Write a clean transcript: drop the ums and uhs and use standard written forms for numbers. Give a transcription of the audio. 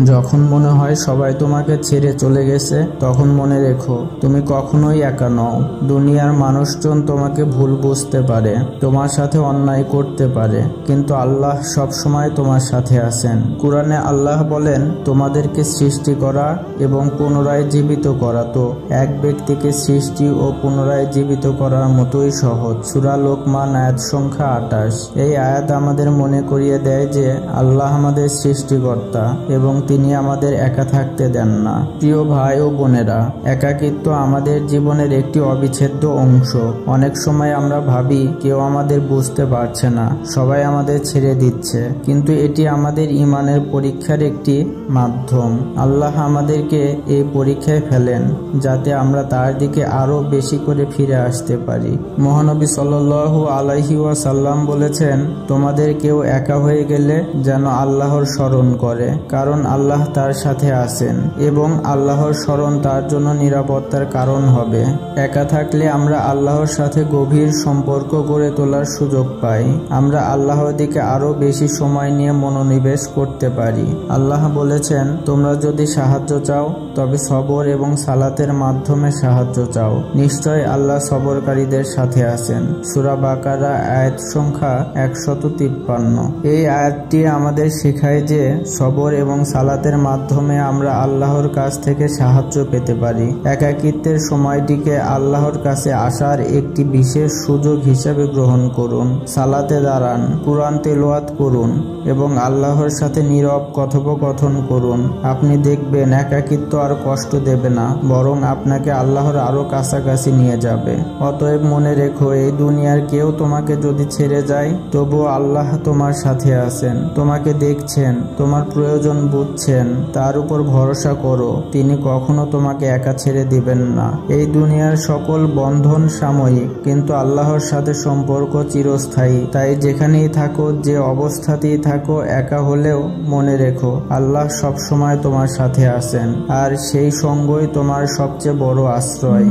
যখন মনে হয় সবাই তোমাকে ছেড়ে চলে গেছে, তখন মনে রেখো তুমি কখনোই একা নও। দুনিয়ার মানুষজন তোমাকে ভুল বুঝতে পারে, তোমার সাথে অন্যায় করতে পারে, কিন্তু আল্লাহ সব সময় তোমার সাথে আছেন। কুরআনে আল্লাহ বলেন, তোমাদেরকে সৃষ্টি করা এবং পুনরায় জীবিত করা তো এক ব্যক্তিকে সৃষ্টি ও পুনরায় জীবিত করার মতোই সহজ। সূরা লোকমান আয়াত সংখ্যা 28। এই আয়াত আমাদের মনে করিয়ে দেয় যে আল্লাহ আমাদের সৃষ্টিকর্তা এবং তিনি আমাদের একা থাকতে দেন না। প্রিয় ভাই ও বোনেরা, একাকিত্ব আমাদের জীবনের একটি অবিচ্ছেদ্য অংশ। অনেক সময় আমরা ভাবি কেউ আমাদের বুঝতে পারছে না, সবাই আমাদের ছেড়ে দিচ্ছে, কিন্তু এটি আমাদের ঈমানের পরীক্ষার একটি মাধ্যম। আল্লাহ আমাদেরকে এই পরীক্ষায় ফেলেন যাতে আমরা তার দিকে আরো বেশি করে ফিরে আসতে পারি। মহানবী সাল্লাল্লাহু আলাইহি ওয়াসাল্লাম বলেছেন, তোমাদের কেউ একা হয়ে গেলে যেন আল্লাহর স্মরণ করে, কারণ আল্লাহ তার সাথে আছেন এবং আল্লাহর স্মরণ তার জন্য নিরাপত্তার কারণ হবে। একা থাকলে আমরা আল্লাহর সাথে গভীর সম্পর্ক গড়ে তোলার সুযোগ পাই। আমরা আল্লাহর দিকে আরো বেশি সময় নিয়ে মনোনিবেশ করতে পারি। আল্লাহ বলেছেন, তোমরা যদি সাহায্য চাও তবে সবর এবং সালাতের মাধ্যমে সাহায্য চাও, নিশ্চয় আল্লাহ সবরকারীদের সাথে আছেন। সূরা বাকারা আয়াত সংখ্যা 153। এই আয়াতটি আমাদের শেখায় যে সবর এবং সালাতের মাধ্যমে আমরা আল্লাহর কাছ থেকে সাহায্য পেতে পারি। একাকিত্বের সময়টিকে আল্লাহর কাছে আসার একটি বিশেষ সুযোগ হিসেবে গ্রহণ করুন। সালাতে দাঁড়ান, কুরআন তেলাওয়াত করুন এবং আল্লাহর সাথে নীরব কথোপকথন করুন। আপনি দেখবেন একাকিত্ব আর কষ্ট দেবে না, বরং আপনাকে আল্লাহর আরো কাছাকাছি নিয়ে যাবে। অতএব মনে রেখো, এই দুনিয়ার কেউ তোমাকে যদি ছেড়ে যায়, তবুও আল্লাহ তোমার সাথে আছেন, তোমাকে দেখছেন, তোমার প্রয়োজন বুঝছেন। তার উপর ভরসা করো, তিনি কখনো তোমাকে একা ছেড়ে দিবেন না। এই দুনিয়ার সকল বন্ধন সাময়িক, কিন্তু আল্লাহর সাথে সম্পর্ক চিরস্থায়ী। তাই যেখানেই থাকো, যে অবস্থাতেই থাকো, একা হলেও মনে রেখো আল্লাহ সব সময় তোমার সাথে আছেন, আর সেই সঙ্গই তোমার সবচেয়ে বড় আশ্রয়।